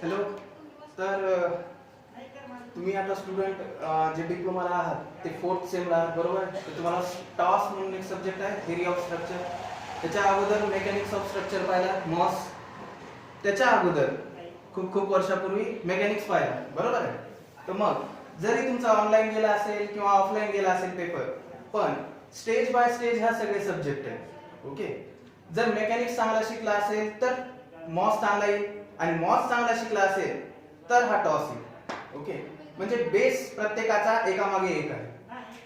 Hello. तर तुम्ही आता स्टुडंट जे डिप्लोमाला आहात ते 4th सेमला आहात, बरोबर. तर तुम्हाला टॉस म्हणून एक सब्जेक्ट आहे, थिअरी ऑफ स्ट्रक्चर. त्याच्या अगोदर मेकॅनिक्स ऑफ स्ट्रक्चर पाहिला, मॉस. त्याच्या अगोदर खूप खूप वर्षापूर्वी मेकॅनिक्स पाहिला, बरोबर आहे. तर मग जरी तुमचा ऑनलाईन गेला असेल किंवा ऑफलाईन गेला असेल पेपर, पण स्टेज बाय स्टेज हा सगळे सब्जेक्ट आहेत. ओके. जर मेकॅनिक्स चांगला शिकला असेल तर मॉस चांगला येईल, आणि मॉस चांगला शिकला असेल तर हा टॉस येईल. ओके. म्हणजे बेस प्रत्येकाचा एकामागे एक आहे.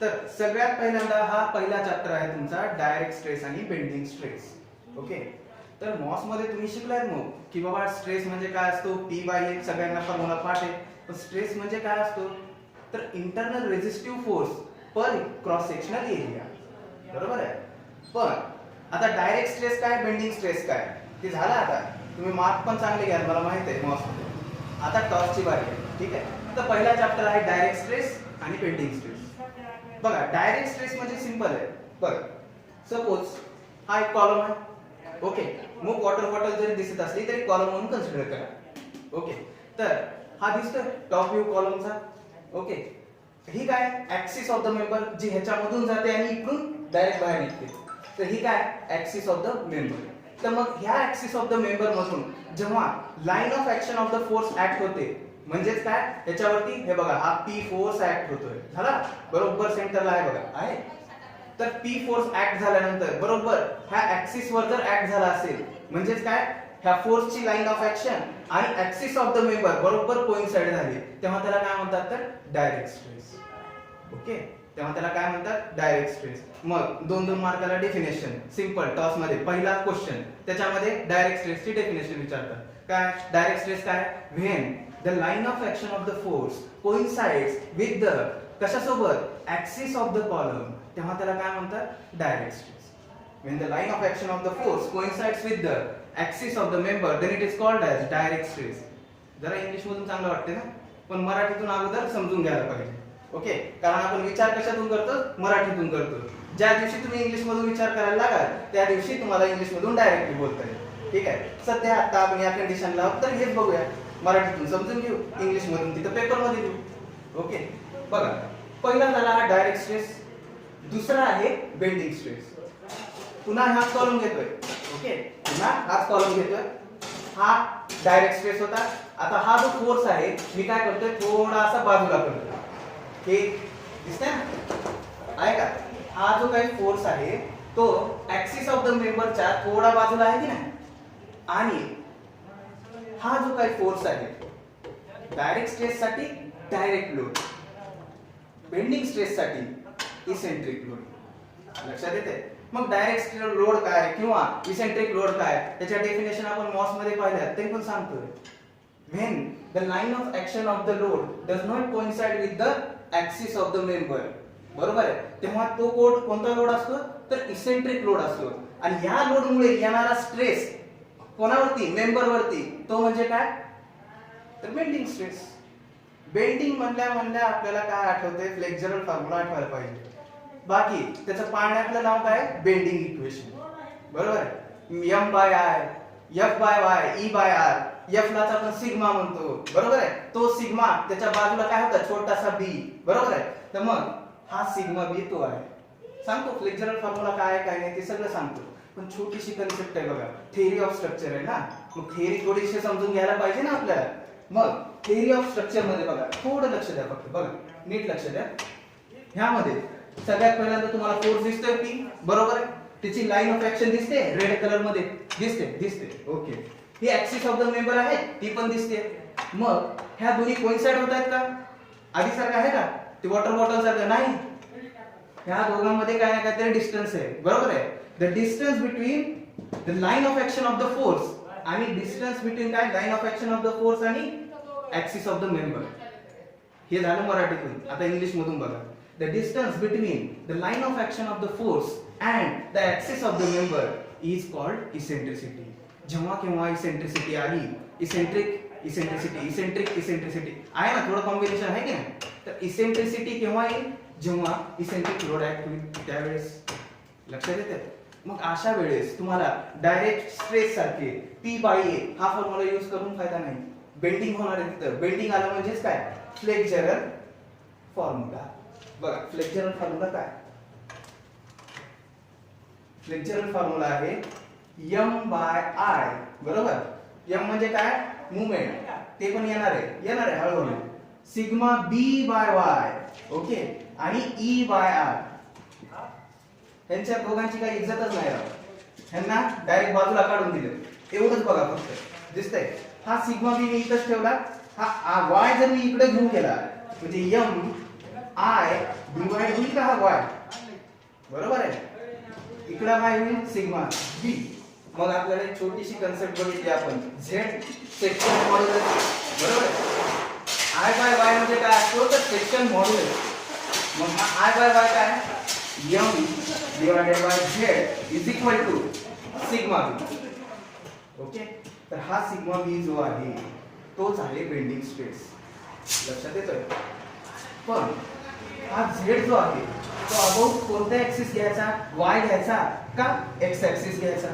तर सगळ्यात पहिल्यांदा हा पहिला चॅप्टर आहे तुमचा, डायरेक्ट स्ट्रेस आणि बेंडिंग स्ट्रेस. ओके. तर मॉस मध्ये तुम्ही शिकलात मग की बाबा स्ट्रेस म्हणजे काय असतो, P/A सगळ्यांना फॉर्म्युला पाठ आहे. पण स्ट्रेस म्हणजे काय असतो, तर इंटरनल रेझिस्टिव्ह फोर्स पर क्रॉस सेक्शनल एरिया, बरोबर आहे. पण आता डायरेक्ट स्ट्रेस काय, बेंडिंग स्ट्रेस काय, ते झालं. आता तुम्ही मार्क पण चांगले घ्याल, मला माहित आहे मॉस मध्ये. आता टॉसची बारी आहे, ठीक आहे. तर पहिला चॅप्टर आहे डायरेक्ट स्ट्रेस आणि बेंडिंग स्ट्रेस. बघा, डायरेक्ट स्ट्रेस म्हणजे सिंपल आहे. बघ, सपोज हा एक कॉलम आहे. ओके. मग वॉटर बॉटल जरी दिसत असली तरी कॉलम म्हणून कन्सिडर करा. ओके. तर हा दिसतोय टॉप व्ह्यू कॉलमचा. ओके. ही काय, ऍक्सिस ऑफ द मेंबर, जी ह्याच्यामधून जाते आणि इकडून डायरेक्ट बाहेर निघते. तर ही काय, ऍक्सिस ऑफ द मेंबर. तर मग ह्या ऍक्सिस ऑफ द मेंबर मधून जेव्हा line of action of the force act होते, म्हणजेच काय, याच्यावरती हे बघा, हा P फोर्स ऍक्ट होतोय, झाला, बरोबर सेंटरला आहे बघा, आहे. तर P फोर्स ऍक्ट झाल्यानंतर बरोबर ह्या ऍक्सिस वर जर ऍक्ट झाला असेल, म्हणजेच काय, ह्या फोर्सची लाईन ऑफ ऍक्शन आणि ऍक्सिस ऑफ द मेंबर बरोबर कोइन्साइड झाली, तेव्हा त्याला काय म्हणतात, तर डायरेक्ट स्ट्रेस. ओके. तेव्हा त्याला काय म्हणतात, डायरेक्ट स्ट्रेस. मग 2-2 मार्काला डेफिनेशन, सिंपल टॉस मध्ये पहिला क्वेश्चन, त्याच्यामध्ये डायरेक्ट स्ट्रेसची डेफिनेशन विचारतात. काय डायरेक्ट स्ट्रेस काय, when the line of action of the force coincides with the कशासोबत, ऍक्सिस ऑफ द कॉलम, तेव्हा त्याला काय म्हणतात, direct stress. When the line of action of the force coincides with the axis of the member, then it is called as direct stress. जरा English मधून चांगलं वाटते ना, पण मराठीतून अगोदर समजून घ्यायला पाहिजे. ओके. कारण आपण विचार कशातून करतो, मराठीतून करतो. ज्या दिवशी तुम्ही इंग्लिश मधून विचार करायला लागाल त्या दिवशी तुम्हाला इंग्लिश मधून डायरेक्टली बोलता येईल. ठीक आहे. सध्या आता आपण या कंडिशनला तर हेच बघूया, मराठीतून समजून घेऊ, इंग्लिश मधून तिथं पेपर मध्ये घेऊ. ओके. बघा, पहिला झाला हा डायरेक्ट स्ट्रेस, दुसरा आहे बेंडिंग स्ट्रेस. पुन्हा हाच कॉलम घेतोय. ओके. पुन्हा हाच कॉलम घेतोय. हा डायरेक्ट स्ट्रेस होता. आता हा जो फोर्स आहे, मी काय करतोय, थोडासा बाजूला करतोय. हे दिसतंय ना, आहे का. हा जो काही फोर्स आहे तो ऍक्सिस ऑफ द मेंबरच्या थोडा बाजूला आहे की नाही, आणि हा जो काही फोर्स आहे डायरेक्ट स्ट्रेस साठी डायरेक्ट लोड, बेंडिंग स्ट्रेस साठी इसेंट्रिक लोड. लक्षात येते. मग डायरेक्ट लोड काय किंवा इसेंट्रिक लोड काय, त्याच्या डेफिनेशन आपण मॉस मध्ये पाहिल्यात, ते पण सांगतोय. When the line of action of the load does not coincide with the axis of the member, बरोबर आहे, तेव्हा तो कोणता लोड असतो, तर इसेंट्रिक लोड असतो. आणि ह्या लोड मुळे येणारा स्ट्रेस कोणावरती, मेंबर वरती, तो म्हणजे काय, तर बेंडिंग स्ट्रेस. बेंडिंग म्हणल्या आपल्याला काय आठवतंय, फ्लेक्झरल फॉर्म्युला आठवायला पाहिजे. बाकी त्याचं पाण्यातलं नाव काय, बेंडिंग इक्वेशन, बरोबर आहे. M/I, F/Y, E/R, F ला आपण सिग्मा म्हणतो, बरोबर आहे. तो सिग्मा त्याच्या बाजूला काय होता, छोटासा b, बरोबर आहे. तर मग हा सिग्मा b तो आहे. सांगतो फ्लेक्झरल फॉर्म्युला काय आहे काय नाही ते सगळं सांगतो, पण छोटीशी कन्सेप्ट आहे बघा, थिअरी ऑफ स्ट्रक्चर आहे ना, मग थिअरी थोडीशी समजून घ्यायला पाहिजे ना आपल्याला. मग थिअरी ऑफ स्ट्रक्चर मध्ये बघा, थोडं लक्ष द्या, फक्त बघा, नीट लक्ष द्या. ह्यामध्ये सगळ्यात पहिल्यांदा तुम्हाला फोर्स दिसतोय P, बरोबर आहे. त्याची लाईन ऑफ ऍक्शन दिसते, रेड कलर मध्ये दिसते. Okay. He axis of the member आहे, ती पण दिसते. मग ह्या दोन्ही कोइन्साइड होत आहेत का, आधी सारखं आहे का, ते वॉटर बॉटल सारखं नाही. ह्या दोघांमध्ये काय ना काहीतरी डिस्टन्स आहे, बरोबर आहे. The distance between the line of action of the force आणि डिस्टन्स बिटवीन काय, line of action of the force आणि ऍक्सिस ऑफ द मेंबर. हे झालं मराठीतून. आता इंग्लिश मधून बघा. The distance between the line of action of the force and the axis of the member is called eccentricity. जेव्हा केव्हा इसेंट्रिसिटी आली, इसेंट्रिसिटी आहे ना, थोडं कॉम्बिनेशन आहे की नाही. तर इसेंट्रिसिटी केव्हा येईल, जेव्हा इसेंट्रिक लोड ऍक्ट होईल, त्यावेळेस. लक्षात येते. मग अशा वेळेस तुम्हाला डायरेक्ट स्ट्रेस सारखे P/A हा फॉर्म्युला यूज करून फायदा नाही. बेंडिंग होणार आहे तिथं. बेंडिंग आलं म्हणजेच काय, फ्लेक्झरल फॉर्म्युला. बघा फ्लेक्झरल फॉर्म्युला काय, फ्लेक्झरल फॉर्म्युला आहे M/I, बरोबर. M म्हणजे काय, मुवमेंट, ते पण येणार आहे हळूहळू. सिग्मा B/Y, ओके, आणि E/R. यांच्या दोघांची काही इज्जतच नाही राव, ह्यांना डायरेक्ट बाजूला काढून दिलं. एवढंच बघा फक्त दिसतंय. हा सिग्मा बी मी इथंच ठेवला, हा y जर मी इकडे घेऊन गेला म्हणजे M/I डिवाइड होईल का हा y, बरोबर आहे. इकडे काय होईल, सिग्मा बी. मग आपल्याला एक छोटीशी कन्सेप्ट बघितली आपण, झेड सेक्शन मॉड्युलस, बरोबर आहे. I/Y म्हणजे काय असतो, तर सेक्शन मॉड्युलस. मग हा I/Y काय, M divided by Z is equal to sigma B. Okay, तर हा सिग्मा बी जो आहे तोच आहे बेंडिंग स्ट्रेस. लक्षात येतोय. पण हा Z जो आहे तो अबाउट कोणता ऍक्सिस घ्यायचा, y घ्यायचा का x ऍक्सिस घ्यायचा,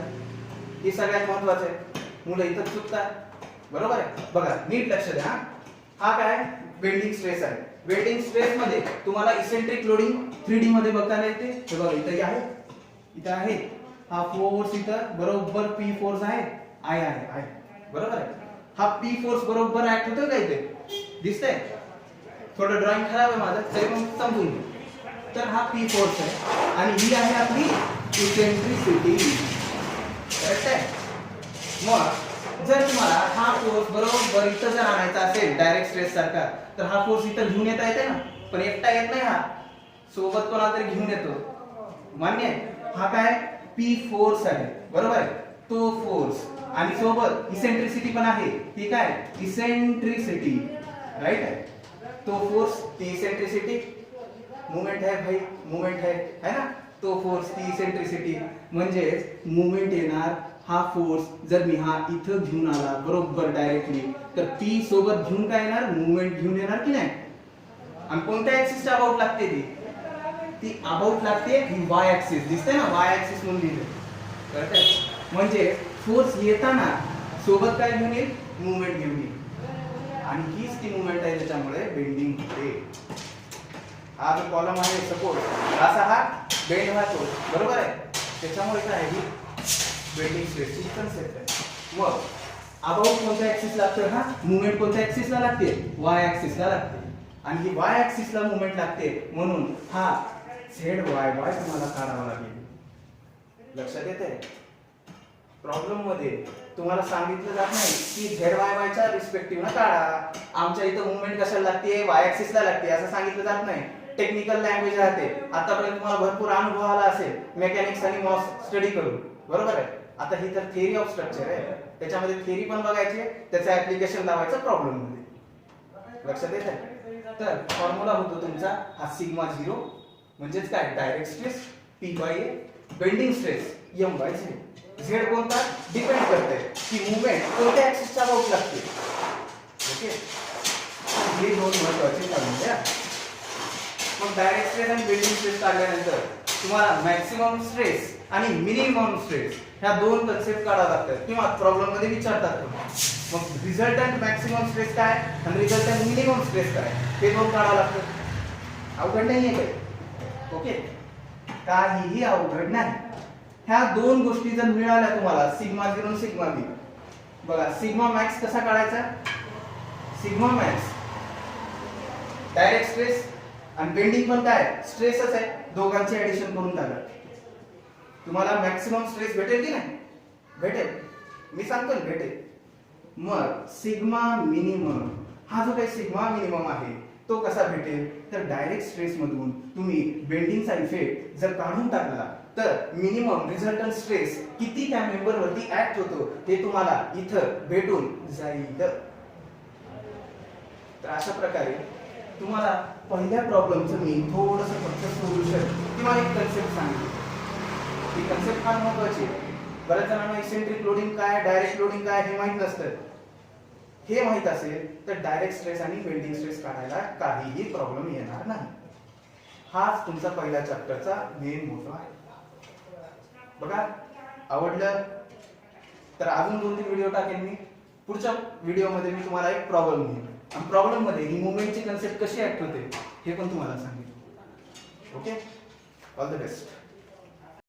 हे सगळ्यात महत्त्वाचं आहे. मुलं इथं चुकतात, बरोबर आहे. बघा नीट लक्ष द्या. हा काय, बेंडिंग स्ट्रेस आहे. बेंडिंग स्ट्रेस मध्ये तुम्हाला इसेंट्रिक लोडिंग 3D मध्ये बघताना येते. हे बघा इथं आहे, इथं आहे. हा फोर्स इथं बरोबर P फोर्स आहे, I आहे, बरोबर आहे. हा P फोर्स बरोबर ऍक्ट होतोय का इथे, दिसतंय. थोडं ड्रॉइंग खराब आहे माझं, तरी मग समजून घ्या. तर हा P फोर्स आहे आणि ही आहे आपली इसेंट्रिसिटी, करेक्ट आहे. मग जर तुम्हाला हा फोर्स बरोबर इथं जर आणायचा असेल डायरेक्ट स्ट्रेस सारखा, तर हा फोर्स इथं घेऊन येता येते ना, पण एकटा येत नाही. हा सोबत कोणाला तरी घेऊन येतो, मान्य आहे. हा काय, P फोर्स आहे, बरोबर आहे, तो फोर्स. आणि सोबत इसेंट्रिसिटी पण आहे, ती काय, इसेंट्रिसिटी, राइट आहे. तो फोर्स, ती इसेंट्रिसिटी, मूवमेंट है भाई, मूवमेंट है ना, तो फोर्स, ती इसेंट्रिसिटी. म्हणजे मूवमेंट येणार. हा फोर्स जर मी हा इथं घेऊन आला बरोबर डायरेक्टली, तर P सोबत घेऊन काय येणार, मूवमेंट घेऊन येणार की नाही. आणि कोणत्या ऍक्सिसच्या अबाउट लागते ती अबाउट लागते ही y ऍक्सिस, दिसते ना, y ऍक्सिस म्हणून लिहिलं, करेक्ट आहे. म्हणजे फोर्स येताना सोबत काय घेऊन येईल, मूवमेंट घेऊन येईल. आणि हीच ती मूवमेंट आहे ज्याच्यामुळे बेंडिंग होते. हा जो कॉलम आहे सपोज असा हा बेंड होतो, बरोबर आहे. त्याच्यामुळे काय आहे, बेंडिंग स्ट्रेसची कन्सेप्ट आहे. मग अबाउट कोणत्या ऍक्सिस लागतो, हा मूवमेंट कोणत्या ऍक्सिसला लागते, y ऍक्सिसला लागते. आणि ही y ऍक्सिसला मूवमेंट लागते, म्हणून हा ZYY तुम्हाला काढावा लागेल. लक्षात येते. प्रॉब्लेम मध्ये तुम्हाला सांगितलं जात नाही की ZYY च्या रिस्पेक्टिव्ह ना काढा, आमच्या इथं मूवमेंट कशाला लागते, y ऍक्सिसला लागते असं सांगितलं जात नाही. टेक्निकल लँग्वेज राहते. आतापर्यंत तुम्हाला भरपूर अनुभव आला असेल मेकॅनिक्स आणि मॉस स्टडी करून, बरोबर आहे. आता ही तर थिअरी ऑफ स्ट्रक्चर आहे, त्याच्यामध्ये थिअरी पण बघायची, त्याचं ऍप्लिकेशन लावायचं प्रॉब्लेम मध्ये. लक्षात येत आहे. तर फॉर्म्युला होतो तुमचा हा सिग्मा 0 म्हणजेच काय, direct stress P/A, bending stress M/Z. Z कोणता, डिपेंड करते की मूवमेंट कोणत्या ऍक्सिसच्या अबाउट लागते. ओके, हे दोन महत्त्वाचे फॉर्म्युले. मग डायरेक्ट स्ट्रेस आणि बेंडिंग स्ट्रेस काढल्यानंतर तुम्हाला मॅक्सिमम स्ट्रेस आणि मिनिमम स्ट्रेस ह्या दोन कन्सेप्ट काढावे लागतात किंवा प्रॉब्लेम मध्ये विचारतात. मग रिझल्टंट मॅक्सिमम स्ट्रेस काय आणि रिझल्टंट मिनिमम स्ट्रेस काय, हे दोन काढावं लागतं. अवघड नाहीये काही, ओके, काहीही अवघड नाही. ह्या दोन गोष्टी जर मिळाल्या तुम्हाला, सिग्मा 0 आणि सिग्मा बी. बघा सिग्मा मॅक्स कसा काढायचा, सिग्मा मॅक्स डायरेक्ट स्ट्रेस आणि बेंडिंग पण काय, स्ट्रेसच आहे, दोघांची ऍडिशन करून टाका. तुम्हाला मॅक्सिमम स्ट्रेस भेटेल की नाही, भेटेल, मी सांगतो ना भेटेल. मग सिग्मा मिनिमम, हा जो काही सिग्मा मिनिमम आहे तो कसा भेटेल, तर डायरेक्ट स्ट्रेस मधून तुम्ही बेंडिंगचा इफेक्ट जर काढून टाकला तर मिनिमम रिझल्टंट स्ट्रेस किती त्या मेंबर वरती ऍक्ट होतो हे तुम्हाला इथं भेटून जाईल. तर अशा प्रकारे तुम्हाला पहिल्या प्रॉब्लेमचं मी थोडंसं फक्त सोल्युशन किंवा एक कन्सेप्ट सांगितलं. ही कन्सेप्ट फार महत्त्वाची आहे. बऱ्याच जणांना इसेंट्रिक लोडिंग काय, डायरेक्ट लोडिंग काय हे माहित नसतं. हे माहित असेल तर डायरेक्ट स्ट्रेस आणि बेंडिंग स्ट्रेस काढायला काहीही प्रॉब्लेम येणार नाही. हाच तुमचा पहिल्या चॅप्टरचा मेन मोटो आहे. बघा आवडलं तर अजून 2-3 व्हिडिओ टाकेन मी. पुढच्या व्हिडिओमध्ये मी तुम्हाला एक प्रॉब्लेम देईन आणि प्रॉब्लेम मध्ये ही मुवमेंटची कन्सेप्ट कशी ऍक्ट होते हे पण तुम्हाला सांगेन. Okay, all the best.